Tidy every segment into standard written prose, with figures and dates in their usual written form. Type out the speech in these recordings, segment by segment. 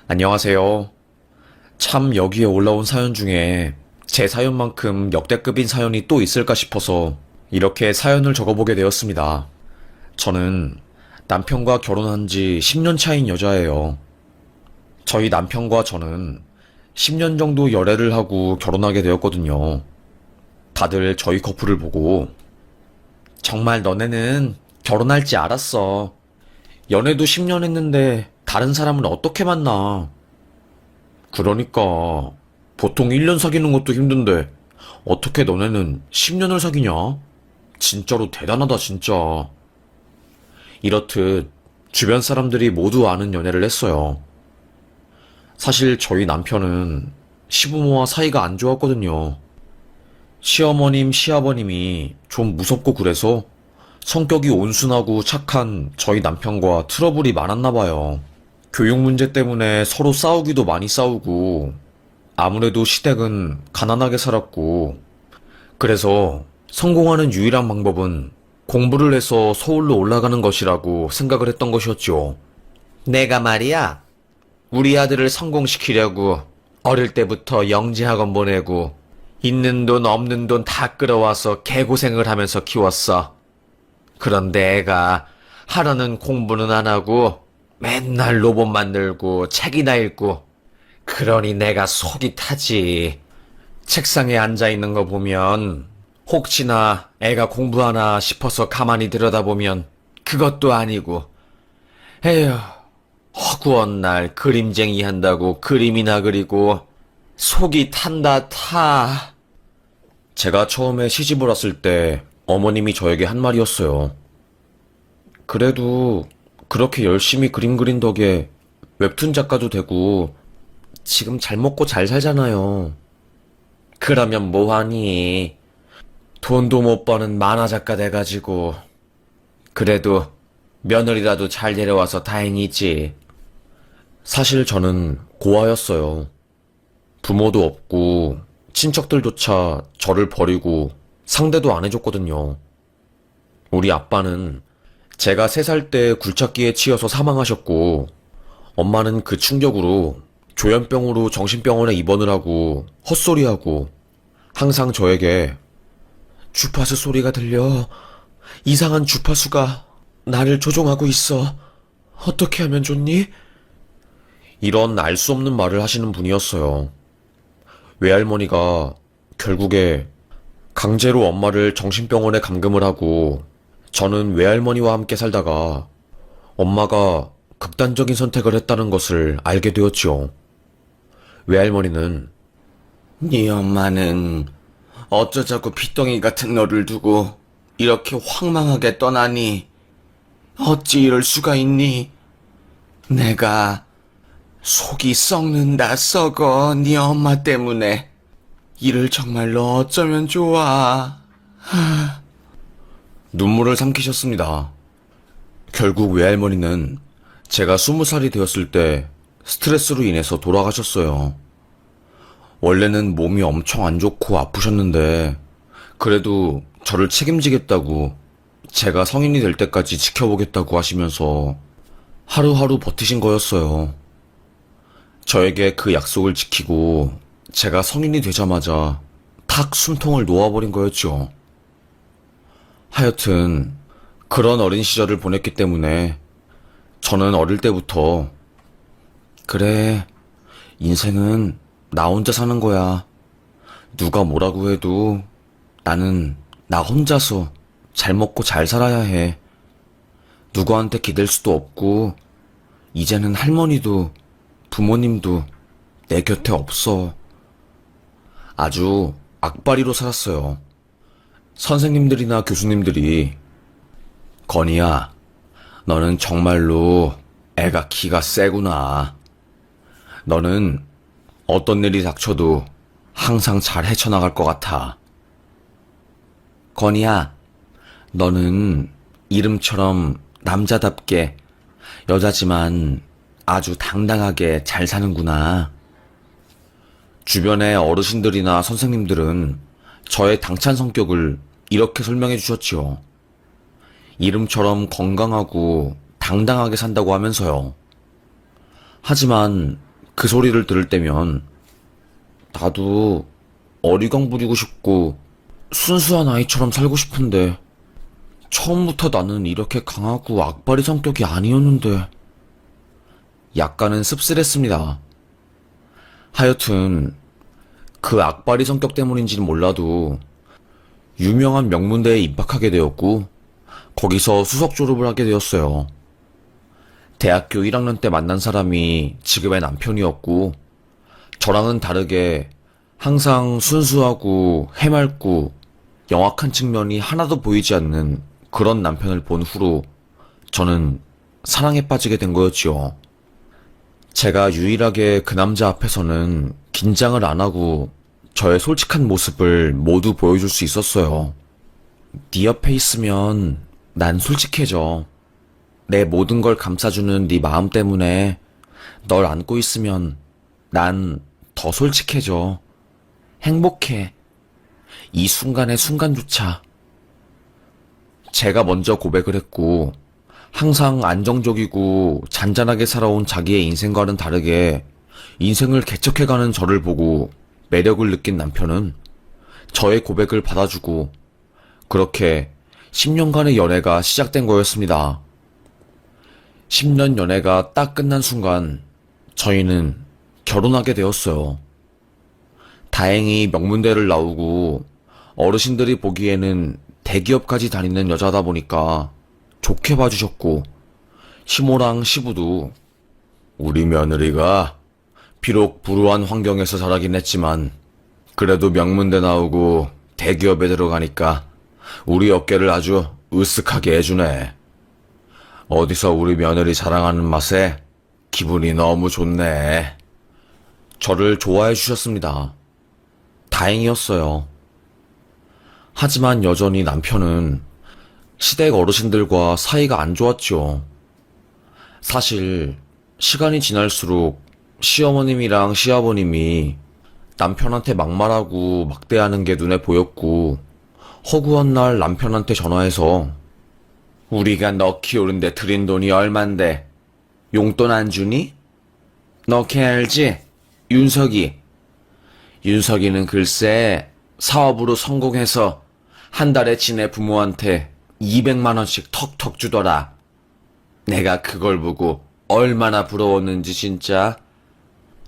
안녕하세요. 참 여기에 올라온 사연 중에 제 사연만큼 역대급인 사연이 또 있을까 싶어서 이렇게 사연을 적어보게 되었습니다. 저는 남편과 결혼한 지 10년 차인 여자예요. 저희 남편과 저는 10년 정도 열애를 하고 결혼하게 되었거든요. 다들 저희 커플을 보고 정말 너네는 결혼할지 알았어. 연애도 10년 했는데 다른 사람은 어떻게 만나? 그러니까 보통 1년 사귀는 것도 힘든데 어떻게 너네는 10년을 사귀냐? 진짜로 대단하다 진짜. 이렇듯 주변 사람들이 모두 아는 연애를 했어요. 사실 저희 남편은 시부모와 사이가 안 좋았거든요. 시어머님, 시아버님이 좀 무섭고 그래서 성격이 온순하고 착한 저희 남편과 트러블이 많았나 봐요. 교육 문제 때문에 서로 싸우기도 많이 싸우고, 아무래도 시댁은 가난하게 살았고, 그래서 성공하는 유일한 방법은 공부를 해서 서울로 올라가는 것이라고 생각을 했던 것이었죠. 내가 말이야, 우리 아들을 성공시키려고 어릴 때부터 영재학원 보내고, 있는 돈 없는 돈 다 끌어와서 개고생을 하면서 키웠어. 그런데 애가 하라는 공부는 안 하고 맨날 로봇 만들고 책이나 읽고 그러니 내가 속이 타지. 책상에 앉아 있는 거 보면 혹시나 애가 공부하나 싶어서 가만히 들여다보면 그것도 아니고 에휴 허구한 날 그림쟁이 한다고 그림이나 그리고 속이 탄다 타. 제가 처음에 시집을 왔을 때 어머님이 저에게 한 말이었어요. 그래도 그렇게 열심히 그림 그린 덕에 웹툰 작가도 되고 지금 잘 먹고 잘 살잖아요. 그러면 뭐하니? 돈도 못 버는 만화 작가 돼가지고 그래도 며느리라도 잘 데려와서 다행이지. 사실 저는 고아였어요. 부모도 없고 친척들조차 저를 버리고 상대도 안 해줬거든요. 우리 아빠는 제가 3살 때 굴착기에 치여서 사망하셨고, 엄마는 그 충격으로 조현병으로 정신병원에 입원을 하고 헛소리하고 항상 저에게 주파수 소리가 들려. 이상한 주파수가 나를 조종하고 있어. 어떻게 하면 좋니? 이런 알 수 없는 말을 하시는 분이었어요. 외할머니가 결국에 강제로 엄마를 정신병원에 감금을 하고 저는 외할머니와 함께 살다가 엄마가 극단적인 선택을 했다는 것을 알게 되었지요. 외할머니는 네 엄마는 어쩌자고 핏덩이 같은 너를 두고 이렇게 황망하게 떠나니 어찌 이럴 수가 있니? 내가 속이 썩는다 썩어 네 엄마 때문에 이를 정말로 어쩌면 좋아. 눈물을 삼키셨습니다. 결국 외할머니는 제가 20살이 되었을 때 스트레스로 인해서 돌아가셨어요. 원래는 몸이 엄청 안 좋고 아프셨는데 그래도 저를 책임지겠다고 제가 성인이 될 때까지 지켜보겠다고 하시면서 하루하루 버티신 거였어요. 저에게 그 약속을 지키고 제가 성인이 되자마자 탁 숨통을 놓아버린 거였죠. 하여튼 그런 어린 시절을 보냈기 때문에 저는 어릴 때부터 그래, 인생은 나 혼자 사는 거야. 누가 뭐라고 해도 나는 나 혼자서 잘 먹고 잘 살아야 해. 누구한테 기댈 수도 없고 이제는 할머니도 부모님도 내 곁에 없어. 아주 악바리로 살았어요. 선생님들이나 교수님들이 건이야, 너는 정말로 애가 기가 세구나. 너는 어떤 일이 닥쳐도 항상 잘 헤쳐나갈 것 같아. 건이야, 너는 이름처럼 남자답게 여자지만 아주 당당하게 잘 사는구나. 주변의 어르신들이나 선생님들은 저의 당찬 성격을 이렇게 설명해 주셨지요. 이름처럼 건강하고 당당하게 산다고 하면서요. 하지만 그 소리를 들을 때면 나도 어리광 부리고 싶고 순수한 아이처럼 살고 싶은데 처음부터 나는 이렇게 강하고 악바리 성격이 아니었는데 약간은 씁쓸했습니다. 하여튼 그 악바리 성격 때문인지는 몰라도 유명한 명문대에 입학하게 되었고 거기서 수석 졸업을 하게 되었어요. 대학교 1학년 때 만난 사람이 지금의 남편이었고 저랑은 다르게 항상 순수하고 해맑고 영악한 측면이 하나도 보이지 않는 그런 남편을 본 후로 저는 사랑에 빠지게 된 거였지요. 제가 유일하게 그 남자 앞에서는 긴장을 안 하고 저의 솔직한 모습을 모두 보여줄 수 있었어요. 네 옆에 있으면 난 솔직해져. 내 모든 걸 감싸주는 네 마음 때문에 널 안고 있으면 난 더 솔직해져. 행복해. 이 순간의 순간조차. 제가 먼저 고백을 했고 항상 안정적이고 잔잔하게 살아온 자기의 인생과는 다르게 인생을 개척해가는 저를 보고 매력을 느낀 남편은 저의 고백을 받아주고 그렇게 10년간의 연애가 시작된 거였습니다. 10년 연애가 딱 끝난 순간 저희는 결혼하게 되었어요. 다행히 명문대를 나오고 어르신들이 보기에는 대기업까지 다니는 여자다 보니까 좋게 봐주셨고 시모랑 시부도 우리 며느리가 비록 불우한 환경에서 자라긴 했지만 그래도 명문대 나오고 대기업에 들어가니까 우리 어깨를 아주 으쓱하게 해주네. 어디서 우리 며느리 자랑하는 맛에 기분이 너무 좋네. 저를 좋아해 주셨습니다. 다행이었어요. 하지만 여전히 남편은 시댁 어르신들과 사이가 안 좋았죠. 사실 시간이 지날수록 시어머님이랑 시아버님이 남편한테 막말하고 막대하는 게 눈에 보였고 허구한 날 남편한테 전화해서 우리가 너 키우는데 들인 돈이 얼만데 용돈 안 주니? 너 걔 알지? 윤석이는 글쎄 사업으로 성공해서 한 달에 지네 부모한테 200만 원씩 턱턱 주더라. 내가 그걸 보고 얼마나 부러웠는지 진짜.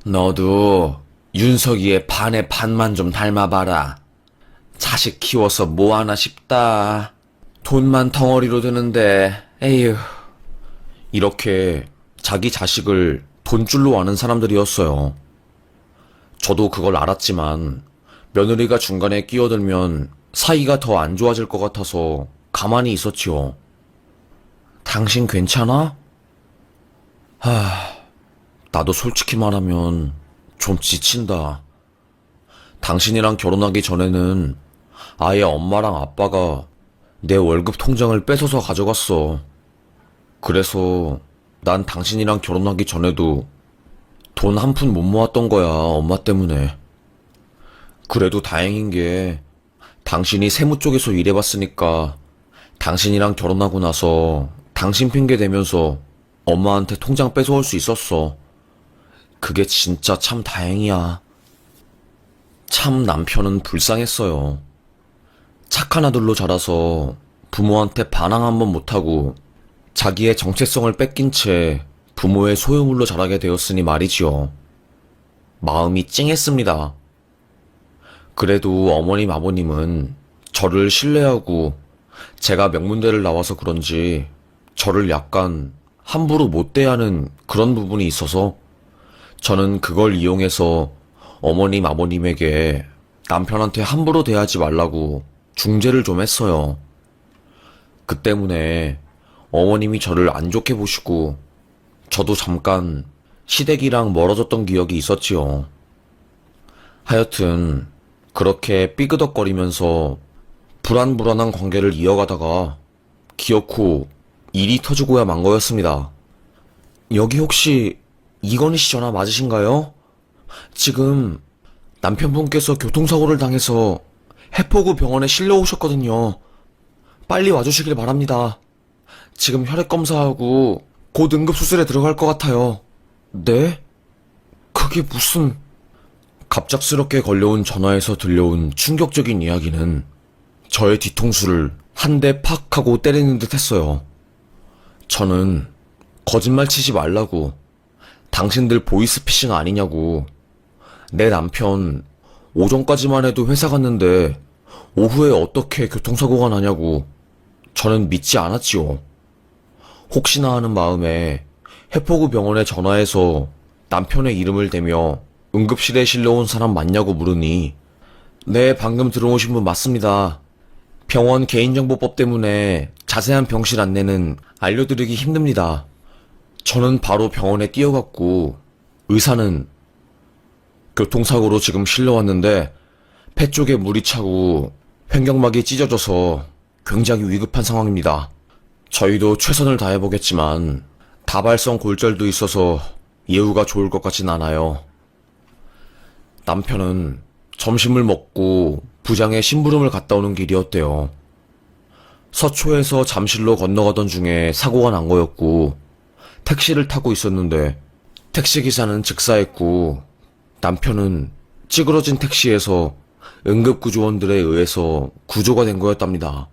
너도 윤석이의 반의 반만 좀 닮아봐라. 자식 키워서 뭐하나 싶다. 돈만 덩어리로 드는데 에휴. 이렇게 자기 자식을 돈줄로 아는 사람들이었어요. 저도 그걸 알았지만 며느리가 중간에 끼어들면 사이가 더 안 좋아질 것 같아서 가만히 있었지요. 당신 괜찮아? 나도 솔직히 말하면 좀 지친다. 당신이랑 결혼하기 전에는 아예 엄마랑 아빠가 내 월급 통장을 뺏어서 가져갔어. 그래서 난 당신이랑 결혼하기 전에도 돈 한 푼 못 모았던 거야, 엄마 때문에. 그래도 다행인 게 당신이 세무 쪽에서 일해봤으니까 당신이랑 결혼하고 나서 당신 핑계 대면서 엄마한테 통장 뺏어올 수 있었어. 그게 진짜 참 다행이야. 참 남편은 불쌍했어요. 착한 아들로 자라서 부모한테 반항 한번 못하고 자기의 정체성을 뺏긴 채 부모의 소유물로 자라게 되었으니 말이지요. 마음이 찡했습니다. 그래도 어머님 아버님은 저를 신뢰하고 제가 명문대를 나와서 그런지 저를 약간 함부로 못 대하는 그런 부분이 있어서 저는 그걸 이용해서 어머님 아버님에게 남편한테 함부로 대하지 말라고 중재를 좀 했어요. 그 때문에 어머님이 저를 안 좋게 보시고 저도 잠깐 시댁이랑 멀어졌던 기억이 있었지요. 하여튼 그렇게 삐그덕거리면서 불안불안한 관계를 이어가다가 기어코 일이 터지고야 만 거였습니다. 여기 혹시 이건희 씨 전화 맞으신가요? 지금 남편분께서 교통사고를 당해서 해포구 병원에 실려 오셨거든요. 빨리 와주시길 바랍니다. 지금 혈액 검사하고 곧 응급수술에 들어갈 것 같아요. 네? 그게 무슨... 갑작스럽게 걸려온 전화에서 들려온 충격적인 이야기는 저의 뒤통수를 한 대 팍 하고 때리는 듯 했어요. 저는 거짓말 치지 말라고, 당신들 보이스피싱 아니냐고, 내 남편 오전까지만 해도 회사 갔는데 오후에 어떻게 교통사고가 나냐고 저는 믿지 않았지요. 혹시나 하는 마음에 해포구 병원에 전화해서 남편의 이름을 대며 응급실에 실려온 사람 맞냐고 물으니, 네, 방금 들어오신 분 맞습니다. 병원 개인정보법 때문에 자세한 병실 안내는 알려드리기 힘듭니다. 저는 바로 병원에 뛰어갔고, 의사는 교통사고로 지금 실려왔는데 폐 쪽에 물이 차고 횡격막이 찢어져서 굉장히 위급한 상황입니다. 저희도 최선을 다해보겠지만 다발성 골절도 있어서 예후가 좋을 것 같진 않아요. 남편은 점심을 먹고 부장의 심부름을 갔다 오는 길이었대요. 서초에서 잠실로 건너가던 중에 사고가 난 거였고, 택시를 타고 있었는데 택시기사는 즉사했고, 남편은 찌그러진 택시에서 응급구조원들에 의해서 구조가 된 거였답니다.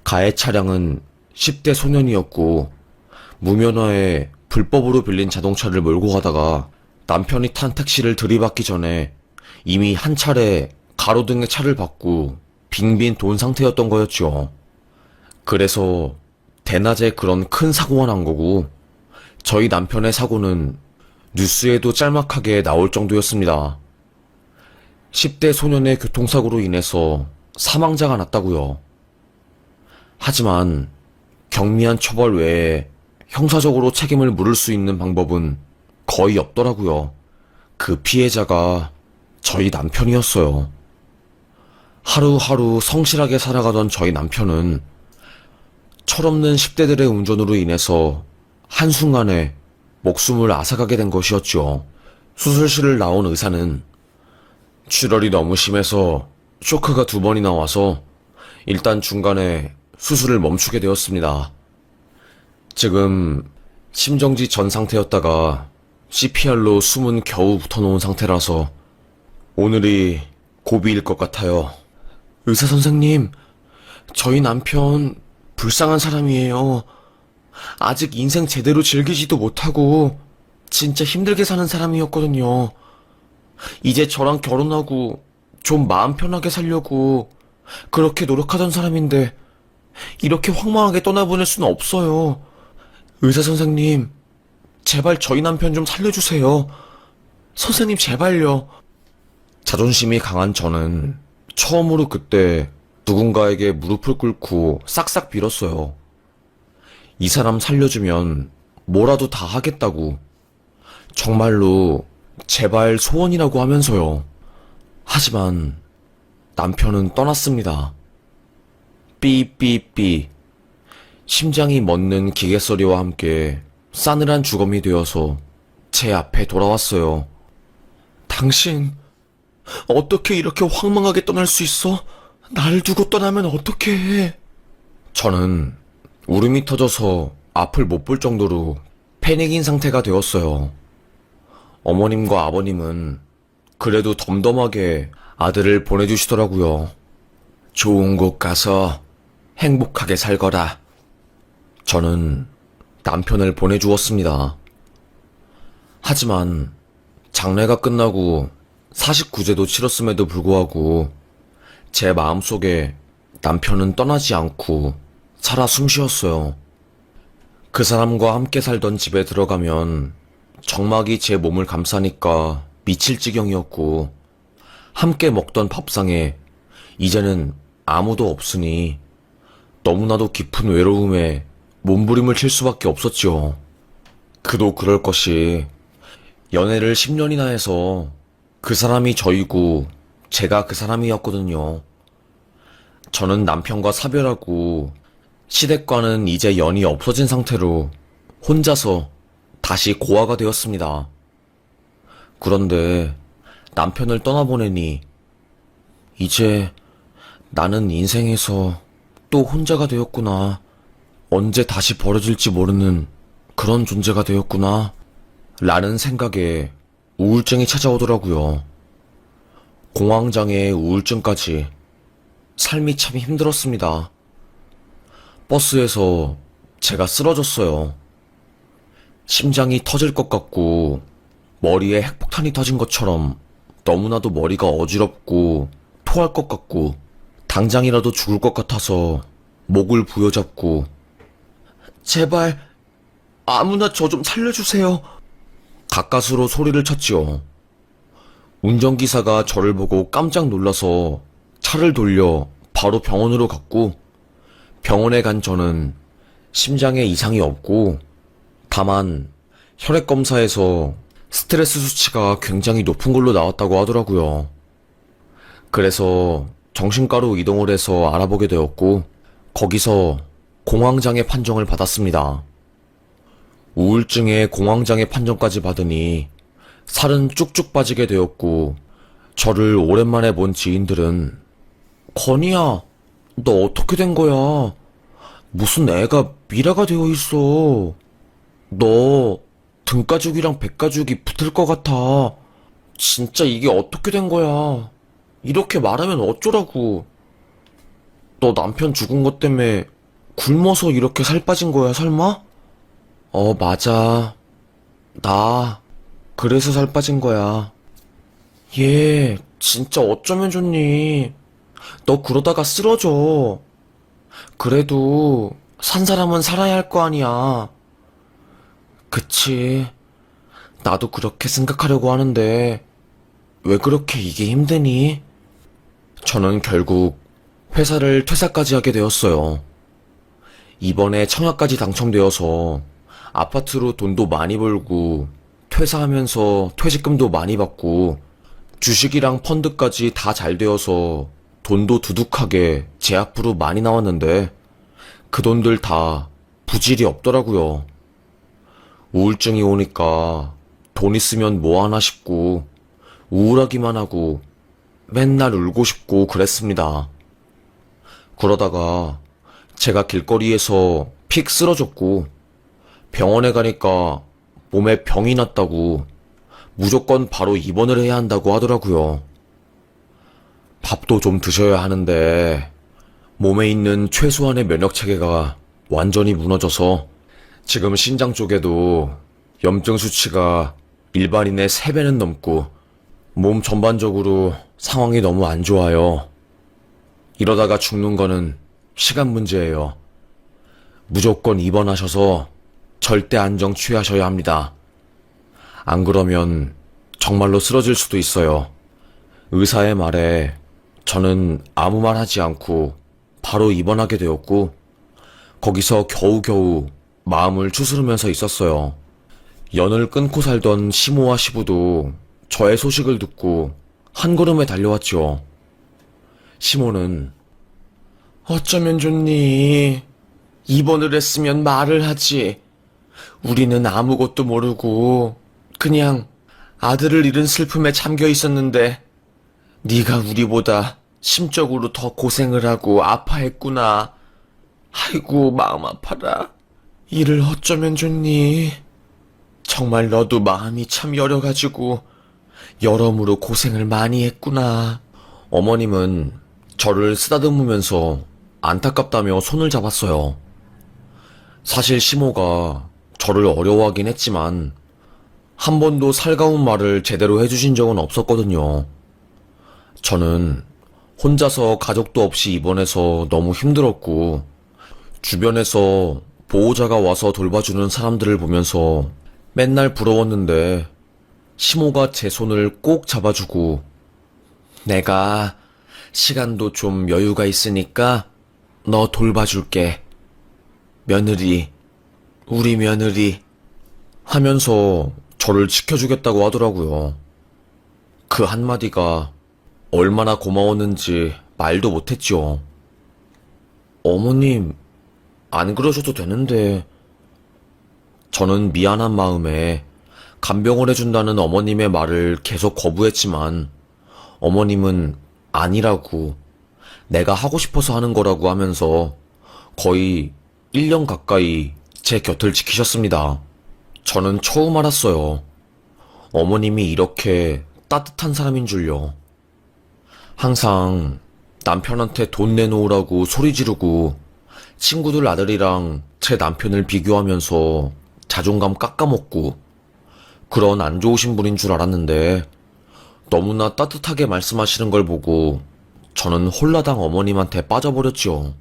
가해 차량은 10대 소년이었고, 무면허에 불법으로 빌린 자동차를 몰고 가다가 남편이 탄 택시를 들이받기 전에 이미 한 차례 가로등에 차를 받고 빙빈 돈 상태였던 거였죠. 그래서 대낮에 그런 큰 사고가 난 거고, 저희 남편의 사고는 뉴스에도 짤막하게 나올 정도였습니다. 10대 소년의 교통사고로 인해서 사망자가 났다고요. 하지만 경미한 처벌 외에 형사적으로 책임을 물을 수 있는 방법은 거의 없더라고요. 그 피해자가 저희 남편이었어요. 하루하루 성실하게 살아가던 저희 남편은 철없는 10대들의 운전으로 인해서 한순간에 목숨을 앗아가게 된 것이었죠. 수술실을 나온 의사는 출혈이 너무 심해서 쇼크가 2번이나 와서 일단 중간에 수술을 멈추게 되었습니다. 지금 심정지 전 상태였다가 CPR로 숨은 겨우 붙어놓은 상태라서 오늘이 고비일 것 같아요. 의사 선생님, 저희 남편 불쌍한 사람이에요. 아직 인생 제대로 즐기지도 못하고 진짜 힘들게 사는 사람이었거든요. 이제 저랑 결혼하고 좀 마음 편하게 살려고 그렇게 노력하던 사람인데 이렇게 황망하게 떠나보낼 수는 없어요. 의사 선생님, 제발 저희 남편 좀 살려주세요. 선생님, 제발요. 자존심이 강한 저는 처음으로 그때 누군가에게 무릎을 꿇고 싹싹 빌었어요. 이 사람 살려주면 뭐라도 다 하겠다고. 정말로 제발 소원이라고 하면서요. 하지만 남편은 떠났습니다. 삐삐삐. 심장이 멎는 기계 소리와 함께 싸늘한 주검이 되어서 제 앞에 돌아왔어요. 당신, 어떻게 이렇게 황망하게 떠날 수 있어? 날 두고 떠나면 어떡해? 저는 울음이 터져서 앞을 못 볼 정도로 패닉인 상태가 되었어요. 어머님과 아버님은 그래도 덤덤하게 아들을 보내주시더라고요. 좋은 곳 가서 행복하게 살거라. 저는 남편을 보내주었습니다. 하지만 장례가 끝나고 49제도 치렀음에도 불구하고 제 마음속에 남편은 떠나지 않고 살아 숨쉬었어요. 그 사람과 함께 살던 집에 들어가면 정막이 제 몸을 감싸니까 미칠 지경이었고, 함께 먹던 밥상에 이제는 아무도 없으니 너무나도 깊은 외로움에 몸부림을 칠 수밖에 없었지요. 그도 그럴 것이 연애를 10년이나 해서 그 사람이 저이고 제가 그 사람이었거든요. 저는 남편과 사별하고 시댁과는 이제 연이 없어진 상태로 혼자서 다시 고아가 되었습니다. 그런데 남편을 떠나보내니 이제 나는 인생에서 또 혼자가 되었구나. 언제 다시 벌어질지 모르는 그런 존재가 되었구나. 라는 생각에 우울증이 찾아오더라고요. 공황장애, 우울증까지. 삶이 참 힘들었습니다. 버스에서 제가 쓰러졌어요. 심장이 터질 것 같고, 머리에 핵폭탄이 터진 것처럼 너무나도 머리가 어지럽고, 토할 것 같고, 당장이라도 죽을 것 같아서 목을 부여잡고, 제발, 아무나 저 좀 살려주세요. 가까스로 소리를 쳤지요. 운전기사가 저를 보고 깜짝 놀라서 차를 돌려 바로 병원으로 갔고, 병원에 간 저는 심장에 이상이 없고, 다만 혈액 검사에서 스트레스 수치가 굉장히 높은 걸로 나왔다고 하더라고요. 그래서 정신과로 이동을 해서 알아보게 되었고, 거기서 공황장애 판정을 받았습니다. 우울증에 공황장애 판정까지 받으니 살은 쭉쭉 빠지게 되었고, 저를 오랜만에 본 지인들은 건이야, 너 어떻게 된 거야? 무슨 애가 미라가 되어 있어. 너 등가죽이랑 배가죽이 붙을 것 같아. 진짜 이게 어떻게 된 거야? 이렇게 말하면 어쩌라고. 너 남편 죽은 것 때문에 굶어서 이렇게 살 빠진 거야, 설마? 맞아. 나 그래서 살 빠진 거야. 얘 진짜 어쩌면 좋니? 너 그러다가 쓰러져. 그래도 산 사람은 살아야 할 거 아니야. 그치. 나도 그렇게 생각하려고 하는데 왜 그렇게 이게 힘드니? 저는 결국 회사를 퇴사까지 하게 되었어요. 이번에 청약까지 당첨되어서 아파트로 돈도 많이 벌고 퇴사하면서 퇴직금도 많이 받고 주식이랑 펀드까지 다 잘 되어서 돈도 두둑하게 제 앞으로 많이 나왔는데 그 돈들 다 부질이 없더라고요. 우울증이 오니까 돈 있으면 뭐 하나 싶고 우울하기만 하고 맨날 울고 싶고 그랬습니다. 그러다가 제가 길거리에서 픽 쓰러졌고 병원에 가니까 몸에 병이 났다고 무조건 바로 입원을 해야 한다고 하더라고요. 밥도 좀 드셔야 하는데 몸에 있는 최소한의 면역 체계가 완전히 무너져서 지금 신장 쪽에도 염증 수치가 일반인의 3배는 넘고 몸 전반적으로 상황이 너무 안 좋아요. 이러다가 죽는 거는 시간 문제예요. 무조건 입원하셔서 절대 안정 취하셔야 합니다. 안 그러면 정말로 쓰러질 수도 있어요. 의사의 말에 저는 아무 말 하지 않고 바로 입원하게 되었고, 거기서 겨우겨우 마음을 추스르면서 있었어요. 연을 끊고 살던 시모와 시부도 저의 소식을 듣고 한 걸음에 달려왔죠. 시모는 어쩌면 좋니? 입원을 했으면 말을 하지. 우리는 아무것도 모르고 그냥 아들을 잃은 슬픔에 잠겨 있었는데 네가 우리보다 심적으로 더 고생을 하고 아파했구나. 아이고 마음 아파라. 이를 어쩌면 좋니? 정말 너도 마음이 참 여려가지고 여러모로 고생을 많이 했구나. 어머님은 저를 쓰다듬으면서 안타깝다며 손을 잡았어요. 사실 시모가 저를 어려워하긴 했지만 한 번도 살가운 말을 제대로 해주신 적은 없었거든요. 저는 혼자서 가족도 없이 입원해서 너무 힘들었고 주변에서 보호자가 와서 돌봐주는 사람들을 보면서 맨날 부러웠는데 시모가 제 손을 꼭 잡아주고 내가 시간도 좀 여유가 있으니까 너 돌봐줄게. 며느리, 우리 며느리 하면서 저를 지켜주겠다고 하더라고요. 그 한마디가 얼마나 고마웠는지 말도 못했죠. 어머님, 안 그러셔도 되는데. 저는 미안한 마음에 간병을 해준다는 어머님의 말을 계속 거부했지만 어머님은 아니라고, 내가 하고 싶어서 하는 거라고 하면서 거의 1년 가까이 제 곁을 지키셨습니다. 저는 처음 알았어요. 어머님이 이렇게 따뜻한 사람인 줄요. 항상 남편한테 돈 내놓으라고 소리 지르고 친구들 아들이랑 제 남편을 비교하면서 자존감 깎아먹고 그런 안 좋으신 분인 줄 알았는데 너무나 따뜻하게 말씀하시는 걸 보고 저는 홀라당 어머님한테 빠져버렸죠.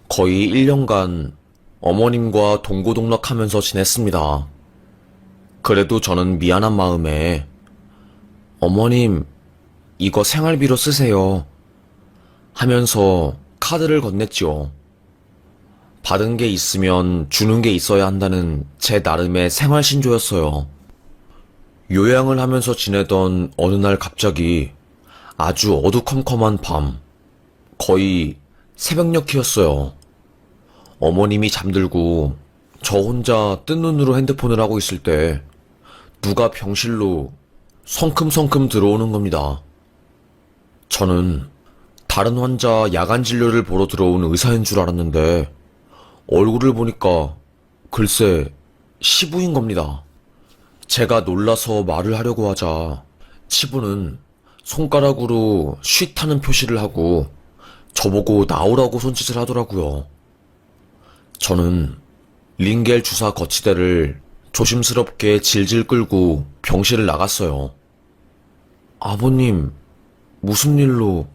거의 1년간 어머님과 동고동락하면서 지냈습니다. 그래도 저는 미안한 마음에 어머님, 이거 생활비로 쓰세요 하면서 카드를 건넸죠. 받은 게 있으면 주는 게 있어야 한다는 제 나름의 생활신조였어요. 요양을 하면서 지내던 어느 날 갑자기 아주 어두컴컴한 밤, 거의 새벽녘이었어요. 어머님이 잠들고 저 혼자 뜬 눈으로 핸드폰을 하고 있을 때 누가 병실로 성큼성큼 들어오는 겁니다. 저는 다른 환자 야간 진료를 보러 들어온 의사인 줄 알았는데 얼굴을 보니까 글쎄 시부인 겁니다. 제가 놀라서 말을 하려고 하자 시부는 손가락으로 쉿하는 표시를 하고 저보고 나오라고 손짓을 하더라고요. 저는 링겔 주사 거치대를 조심스럽게 질질 끌고 병실을 나갔어요. 아버님, 무슨 일로?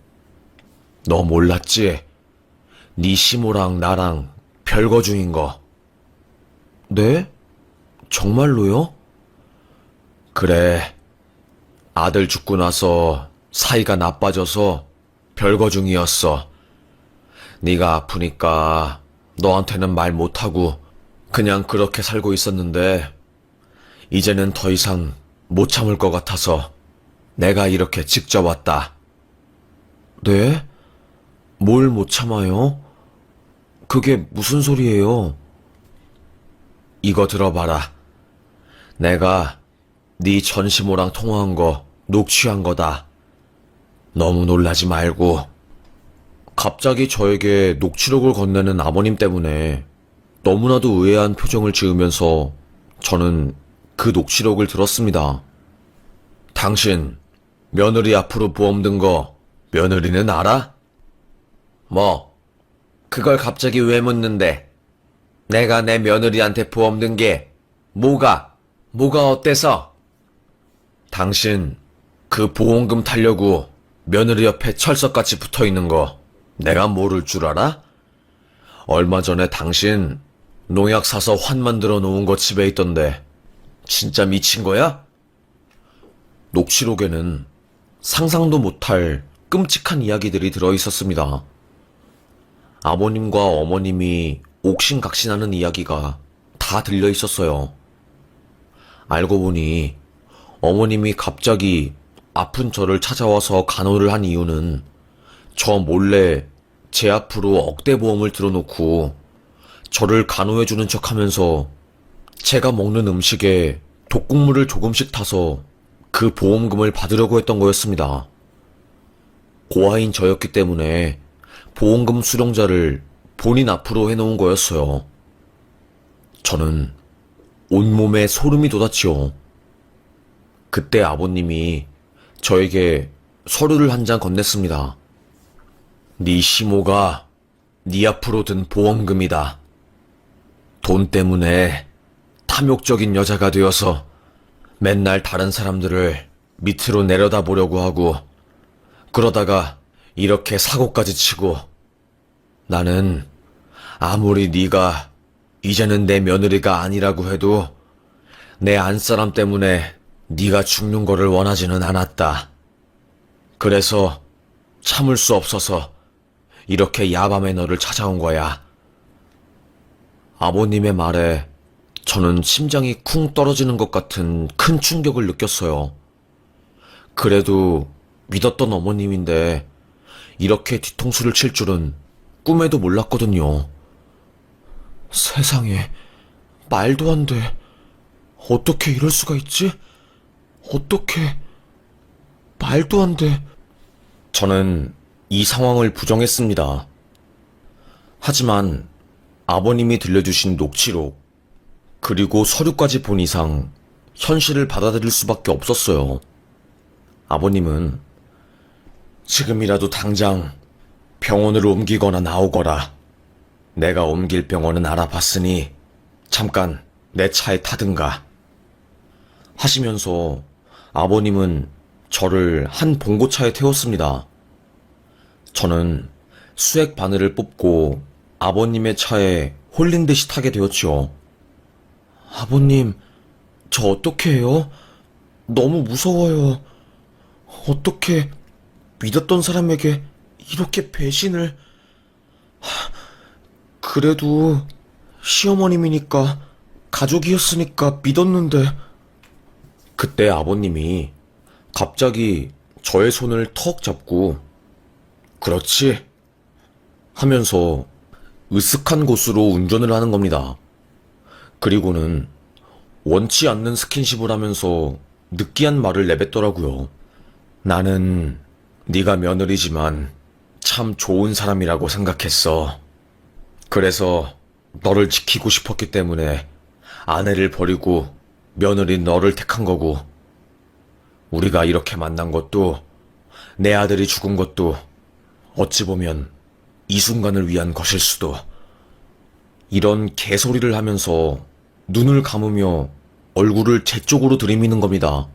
너 몰랐지? 네 시모랑 나랑 별거 중인 거. 네? 정말로요? 그래. 아들 죽고 나서 사이가 나빠져서 별거 중이었어. 네가 아프니까 너한테는 말 못하고 그냥 그렇게 살고 있었는데 이제는 더 이상 못 참을 것 같아서 내가 이렇게 직접 왔다. 네? 뭘 못 참아요? 그게 무슨 소리예요? 이거 들어봐라. 내가 네 전시모랑 통화한 거 녹취한 거다. 너무 놀라지 말고. 갑자기 저에게 녹취록을 건네는 아버님 때문에 너무나도 의아한 표정을 지으면서 저는 그 녹취록을 들었습니다. 당신 며느리 앞으로 보험 든 거 며느리는 알아? 뭐 그걸 갑자기 왜 묻는데? 내가 내 며느리한테 보험 든 게 뭐가 어때서? 당신 그 보험금 타려고 며느리 옆에 철석같이 붙어있는 거 내가 모를 줄 알아? 얼마 전에 당신 농약 사서 환 만들어 놓은 거 집에 있던데 진짜 미친 거야? 녹취록에는 상상도 못할 끔찍한 이야기들이 들어있었습니다. 아버님과 어머님이 옥신각신하는 이야기가 다 들려있었어요. 알고 보니 어머님이 갑자기 아픈 저를 찾아와서 간호를 한 이유는 저 몰래 제 앞으로 억대보험을 들어놓고 저를 간호해주는 척하면서 제가 먹는 음식에 독국물을 조금씩 타서 그 보험금을 받으려고 했던 거였습니다. 고아인 저였기 때문에 보험금 수령자를 본인 앞으로 해놓은 거였어요. 저는 온몸에 소름이 돋았지요. 그때 아버님이 저에게 서류를 한 장 건넸습니다. 네 시모가 네 앞으로 든 보험금이다. 돈 때문에 탐욕적인 여자가 되어서 맨날 다른 사람들을 밑으로 내려다보려고 하고 그러다가 이렇게 사고까지 치고 나는 아무리 네가 이제는 내 며느리가 아니라고 해도 내 안사람 때문에 네가 죽는 거를 원하지는 않았다. 그래서 참을 수 없어서 이렇게 야밤에 너를 찾아온 거야. 아버님의 말에 저는 심장이 쿵 떨어지는 것 같은 큰 충격을 느꼈어요. 그래도 믿었던 어머님인데 이렇게 뒤통수를 칠 줄은 꿈에도 몰랐거든요. 세상에, 말도 안 돼. 어떻게 이럴 수가 있지? 어떻게, 말도 안 돼. 저는 이 상황을 부정했습니다. 하지만 아버님이 들려주신 녹취록, 그리고 서류까지 본 이상 현실을 받아들일 수밖에 없었어요. 아버님은 지금이라도 당장 병원으로 옮기거나 나오거라. 내가 옮길 병원은 알아봤으니 잠깐 내 차에 타든가. 하시면서 아버님은 저를 한 봉고차에 태웠습니다. 저는 수액 바늘을 뽑고 아버님의 차에 홀린 듯이 타게 되었죠. 아버님, 저 어떻게 해요? 너무 무서워요. 어떻게 믿었던 사람에게 이렇게 배신을... 그래도 시어머님이니까 가족이었으니까 믿었는데... 그때 아버님이 갑자기 저의 손을 턱 잡고 그렇지 하면서 으슥한 곳으로 운전을 하는 겁니다. 그리고는 원치 않는 스킨십을 하면서 느끼한 말을 내뱉더라고요. 나는 네가 며느리지만 참 좋은 사람이라고 생각했어. 그래서 너를 지키고 싶었기 때문에 아내를 버리고 며느리인 너를 택한 거고, 우리가 이렇게 만난 것도 내 아들이 죽은 것도 어찌 보면 이 순간을 위한 것일 수도. 이런 개소리를 하면서 눈을 감으며 얼굴을 제 쪽으로 들이미는 겁니다.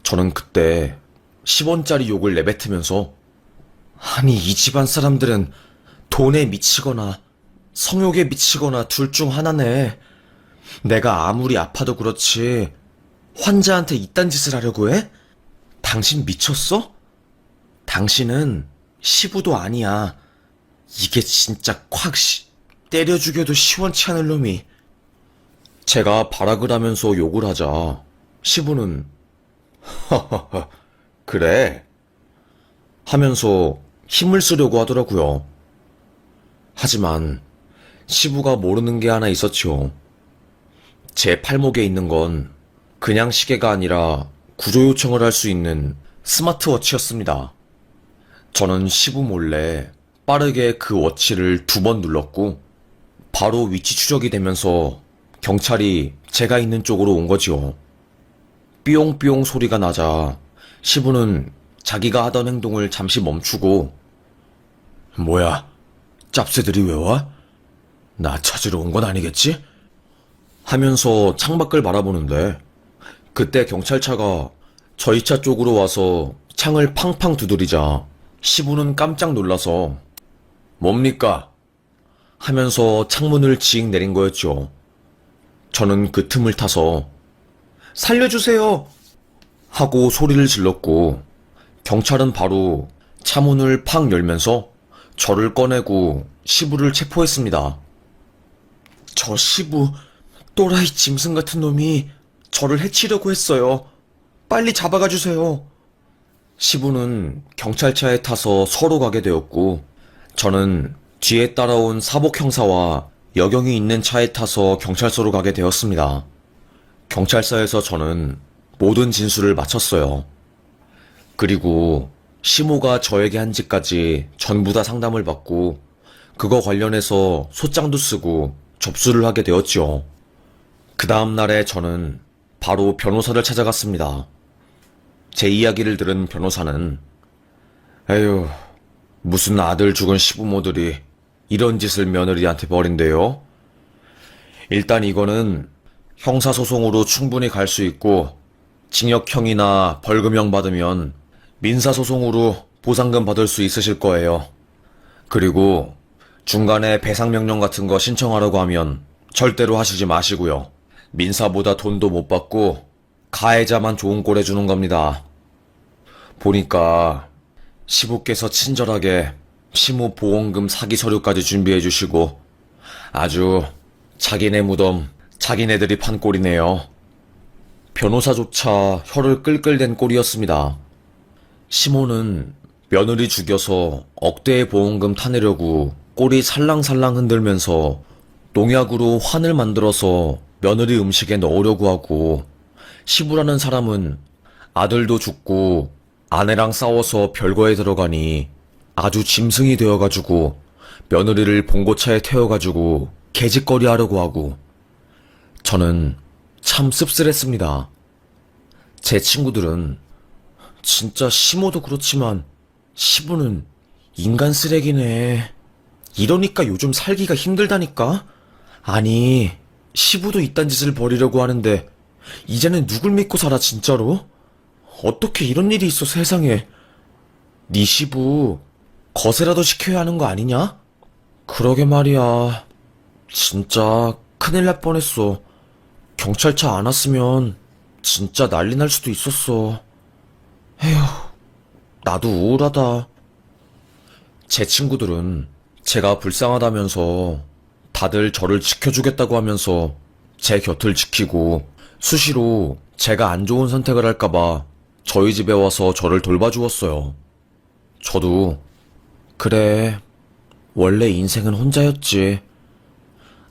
저는 그때 10원짜리 욕을 내뱉으면서 아니 이 집안 사람들은 돈에 미치거나 성욕에 미치거나 둘 중 하나네. 내가 아무리 아파도 그렇지 환자한테 이딴 짓을 하려고 해? 당신 미쳤어? 당신은 시부도 아니야. 이게 진짜 콱 때려 죽여도 시원치 않을 놈이. 제가 발악을 하면서 욕을 하자 시부는 허허허 그래 하면서 힘을 쓰려고 하더라고요. 하지만 시부가 모르는 게 하나 있었죠. 제 팔목에 있는 건 그냥 시계가 아니라 구조 요청을 할 수 있는 스마트워치였습니다. 저는 시부 몰래 빠르게 그 워치를 2번 눌렀고 바로 위치 추적이 되면서 경찰이 제가 있는 쪽으로 온 거지요. 삐용삐용 소리가 나자 시부는 자기가 하던 행동을 잠시 멈추고 뭐야, 짭새들이 왜 와? 나 찾으러 온 건 아니겠지? 하면서 창밖을 바라보는데 그때 경찰차가 저희 차 쪽으로 와서 창을 팡팡 두드리자 시부는 깜짝 놀라서 뭡니까? 하면서 창문을 직 내린 거였죠. 저는 그 틈을 타서 살려주세요! 하고 소리를 질렀고 경찰은 바로 차문을 팍 열면서 저를 꺼내고 시부를 체포했습니다. 저 시부 또라이 짐승 같은 놈이 저를 해치려고 했어요. 빨리 잡아가 주세요. 시부는 경찰차에 타서 서로 가게 되었고 저는 뒤에 따라온 사복 형사와 여경이 있는 차에 타서 경찰서로 가게 되었습니다. 경찰서에서 저는 모든 진술을 마쳤어요. 그리고 시모가 저에게 한 짓까지 전부 다 상담을 받고 그거 관련해서 소장도 쓰고 접수를 하게 되었죠. 그 다음 날에 저는 바로 변호사를 찾아갔습니다. 제 이야기를 들은 변호사는 에휴, 무슨 아들 죽은 시부모들이 이런 짓을 며느리한테 벌인대요. 일단 이거는 형사소송으로 충분히 갈 수 있고 징역형이나 벌금형 받으면 민사소송으로 보상금 받을 수 있으실 거예요. 그리고 중간에 배상명령 같은 거 신청하려고 하면 절대로 하시지 마시고요. 민사보다 돈도 못 받고 가해자만 좋은 꼴 해주는 겁니다. 보니까 시부께서 친절하게 시모 보험금 사기 서류까지 준비해 주시고 아주 자기네 무덤 자기네들이 판 꼴이네요. 변호사조차 혀를 끌끌댄 꼴이었습니다. 시모는 며느리 죽여서 억대의 보험금 타내려고 꼬리 살랑살랑 흔들면서 농약으로 환을 만들어서 며느리 음식에 넣으려고 하고 시부라는 사람은 아들도 죽고 아내랑 싸워서 별거에 들어가니 아주 짐승이 되어가지고 며느리를 봉고차에 태워가지고 개짓거리 하려고 하고 저는 참 씁쓸했습니다. 제 친구들은 진짜 시모도 그렇지만 시부는 인간 쓰레기네. 이러니까 요즘 살기가 힘들다니까? 아니, 시부도 이딴 짓을 벌이려고 하는데 이제는 누굴 믿고 살아 진짜로? 어떻게 이런 일이 있어 세상에. 네 시부 거세라도 시켜야 하는 거 아니냐? 그러게 말이야. 진짜 큰일 날 뻔했어. 경찰차 안 왔으면 진짜 난리 날 수도 있었어. 에휴, 나도 우울하다. 제 친구들은 제가 불쌍하다면서 다들 저를 지켜주겠다고 하면서 제 곁을 지키고 수시로 제가 안 좋은 선택을 할까봐 저희 집에 와서 저를 돌봐주었어요. 저도 그래, 원래 인생은 혼자였지.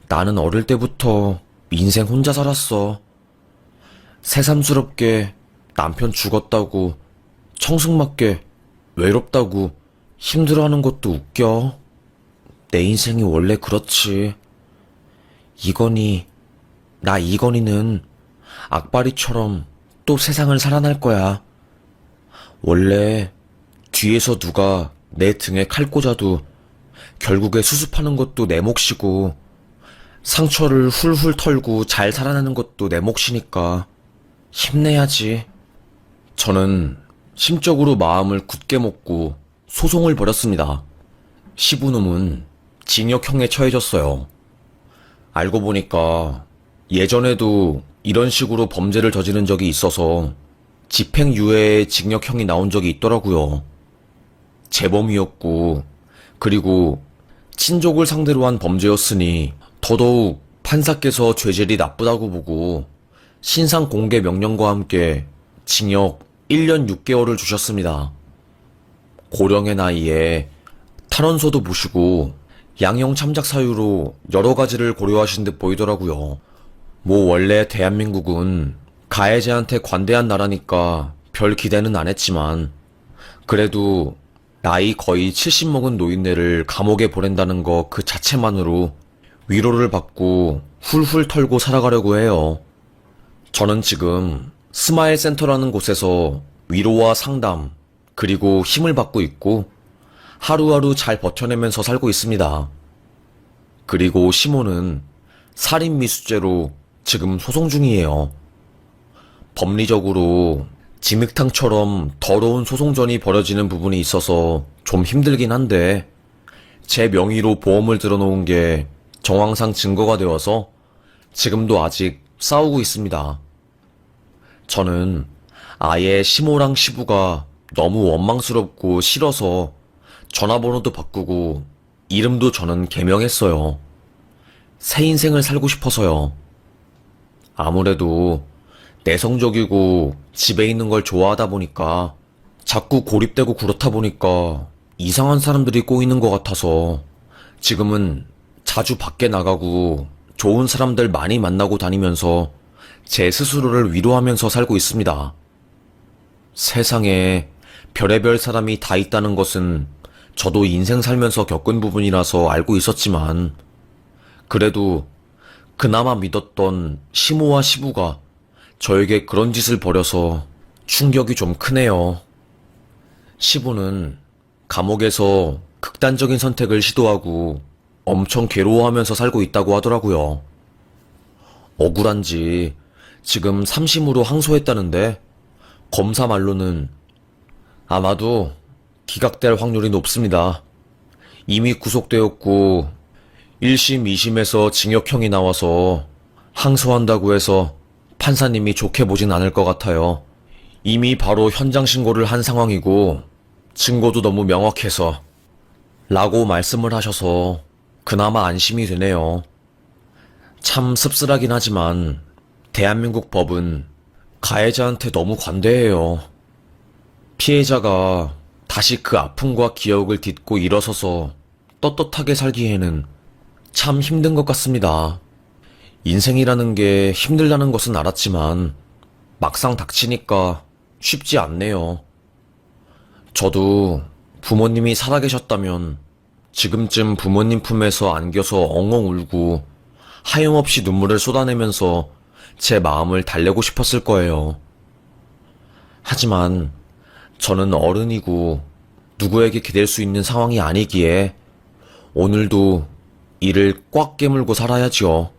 나는 어릴 때부터 인생 혼자 살았어. 새삼스럽게 남편 죽었다고, 청승맞게 외롭다고 힘들어하는 것도 웃겨. 내 인생이 원래 그렇지. 이건희, 나 이건희는 악바리처럼 또 세상을 살아날 거야. 원래 뒤에서 누가 내 등에 칼 꽂아도 결국에 수습하는 것도 내 몫이고 상처를 훌훌 털고 잘 살아나는 것도 내 몫이니까 힘내야지. 저는 심적으로 마음을 굳게 먹고 소송을 벌였습니다. 시부놈은 징역형에 처해졌어요. 알고 보니까 예전에도 이런 식으로 범죄를 저지른 적이 있어서 집행유예의 징역형이 나온 적이 있더라고요. 재범이었고, 그리고 친족을 상대로 한 범죄였으니 더더욱 판사께서 죄질이 나쁘다고 보고 신상 공개 명령과 함께 징역 1년 6개월을 주셨습니다. 고령의 나이에 탄원서도 보시고 양형 참작 사유로 여러 가지를 고려하신 듯 보이더라고요. 뭐 원래 대한민국은 가해자한테 관대한 나라니까 별 기대는 안 했지만 그래도 나이 거의 70 먹은 노인네를 감옥에 보낸다는 거 그 자체만으로 위로를 받고 훌훌 털고 살아가려고 해요. 저는 지금 스마일 센터라는 곳에서 위로와 상담, 그리고 힘을 받고 있고 하루하루 잘 버텨내면서 살고 있습니다. 그리고 시모는 살인 미수죄로 지금 소송 중이에요. 법리적으로 진흙탕처럼 더러운 소송전이 벌어지는 부분이 있어서 좀 힘들긴 한데 제 명의로 보험을 들어놓은 게 정황상 증거가 되어서 지금도 아직 싸우고 있습니다. 저는 아예 시모랑 시부가 너무 원망스럽고 싫어서 전화번호도 바꾸고 이름도 저는 개명했어요. 새 인생을 살고 싶어서요. 아무래도 내성적이고 집에 있는 걸 좋아하다 보니까 자꾸 고립되고 그렇다 보니까 이상한 사람들이 꼬이는 것 같아서 지금은 자주 밖에 나가고 좋은 사람들 많이 만나고 다니면서 제 스스로를 위로하면서 살고 있습니다. 세상에 별의별 사람이 다 있다는 것은 저도 인생 살면서 겪은 부분이라서 알고 있었지만 그래도 그나마 믿었던 시모와 시부가 저에게 그런 짓을 벌여서 충격이 좀 크네요. 시부는 감옥에서 극단적인 선택을 시도하고 엄청 괴로워하면서 살고 있다고 하더라고요. 억울한지 지금 3심으로 항소했다는데 검사 말로는 아마도 기각될 확률이 높습니다. 이미 구속되었고 1심, 2심에서 징역형이 나와서 항소한다고 해서 판사님이 좋게 보진 않을 것 같아요. 이미 바로 현장 신고를 한 상황이고 증거도 너무 명확해서 라고 말씀을 하셔서 그나마 안심이 되네요. 참 씁쓸하긴 하지만 대한민국 법은 가해자한테 너무 관대해요. 피해자가 다시 그 아픔과 기억을 딛고 일어서서 떳떳하게 살기에는 참 힘든 것 같습니다. 인생이라는 게 힘들다는 것은 알았지만 막상 닥치니까 쉽지 않네요. 저도 부모님이 살아계셨다면 지금쯤 부모님 품에서 안겨서 엉엉 울고 하염없이 눈물을 쏟아내면서 제 마음을 달래고 싶었을 거예요. 하지만 저는 어른이고 누구에게 기댈 수 있는 상황이 아니기에 오늘도 이를 꽉 깨물고 살아야지요.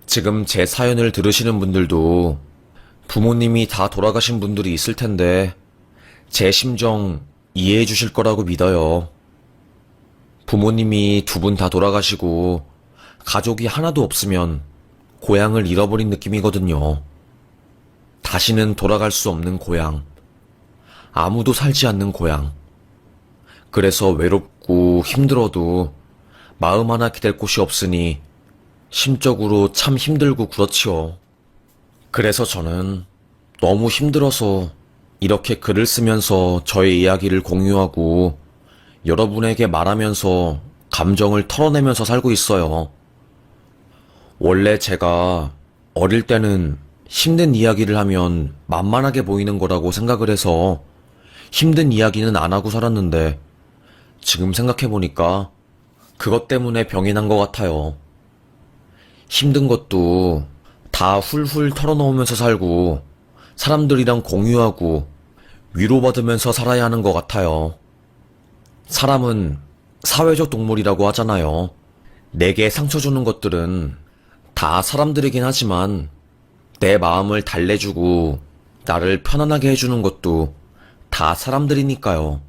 지금 제 사연을 들으시는 분들도 부모님이 다 돌아가신 분들이 있을 텐데 제 심정 이해해 주실 거라고 믿어요. 부모님이 두 분 다 돌아가시고 가족이 하나도 없으면 고향을 잃어버린 느낌이거든요. 다시는 돌아갈 수 없는 고향. 아무도 살지 않는 고향. 그래서 외롭고 힘들어도 마음 하나 기댈 곳이 없으니 심적으로 참 힘들고 그렇지요. 그래서 저는 너무 힘들어서 이렇게 글을 쓰면서 저의 이야기를 공유하고 여러분에게 말하면서 감정을 털어내면서 살고 있어요. 원래 제가 어릴 때는 힘든 이야기를 하면 만만하게 보이는 거라고 생각을 해서 힘든 이야기는 안 하고 살았는데 지금 생각해보니까 그것 때문에 병이 난 것 같아요. 힘든 것도 다 훌훌 털어놓으면서 살고 사람들이랑 공유하고 위로받으면서 살아야 하는 것 같아요. 사람은 사회적 동물이라고 하잖아요. 내게 상처 주는 것들은 다 사람들이긴 하지만 내 마음을 달래주고 나를 편안하게 해주는 것도 다 사람들이니까요.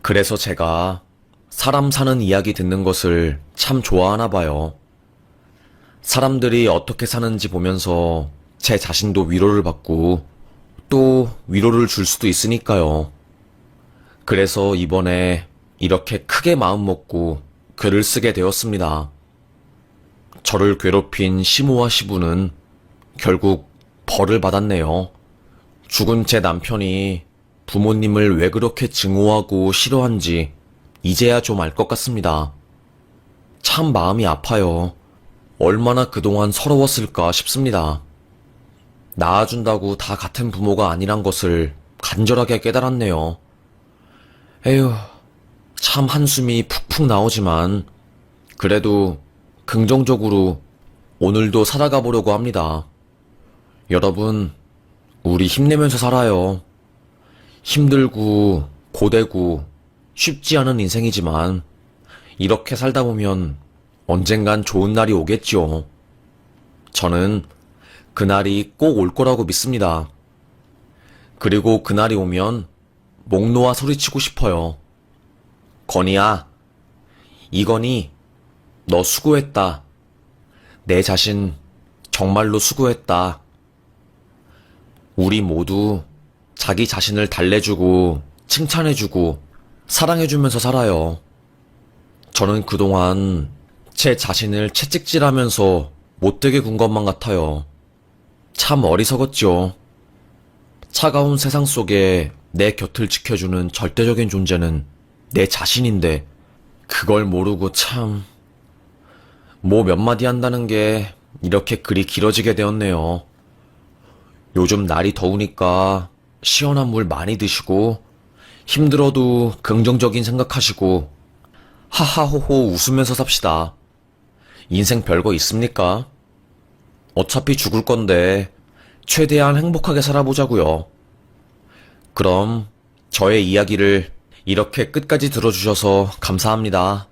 그래서 제가 사람 사는 이야기 듣는 것을 참 좋아하나 봐요. 사람들이 어떻게 사는지 보면서 제 자신도 위로를 받고 또 위로를 줄 수도 있으니까요. 그래서 이번에 이렇게 크게 마음 먹고 글을 쓰게 되었습니다. 저를 괴롭힌 시모와 시부는 결국 벌을 받았네요. 죽은 제 남편이 부모님을 왜 그렇게 증오하고 싫어한지 이제야 좀 알 것 같습니다. 참 마음이 아파요. 얼마나 그동안 서러웠을까 싶습니다. 낳아준다고 다 같은 부모가 아니란 것을 간절하게 깨달았네요. 에휴, 참 한숨이 푹푹 나오지만 그래도 긍정적으로 오늘도 살아가 보려고 합니다. 여러분, 우리 힘내면서 살아요. 힘들고 고되고 쉽지 않은 인생이지만 이렇게 살다 보면 언젠간 좋은 날이 오겠죠. 저는 그날이 꼭 올 거라고 믿습니다. 그리고 그날이 오면 목 놓아 소리치고 싶어요. 건이야, 이건이 너 수고했다. 내 자신 정말로 수고했다. 우리 모두 자기 자신을 달래주고 칭찬해주고 사랑해주면서 살아요. 저는 그동안 제 자신을 채찍질하면서 못되게 군 것만 같아요. 참 어리석었죠. 차가운 세상 속에 내 곁을 지켜주는 절대적인 존재는 내 자신인데 그걸 모르고 참... 뭐 몇 마디 한다는 게 이렇게 글이 길어지게 되었네요. 요즘 날이 더우니까 시원한 물 많이 드시고 힘들어도 긍정적인 생각하시고 하하호호 웃으면서 삽시다. 인생 별거 있습니까? 어차피 죽을 건데 최대한 행복하게 살아보자고요. 그럼 저의 이야기를 이렇게 끝까지 들어주셔서 감사합니다.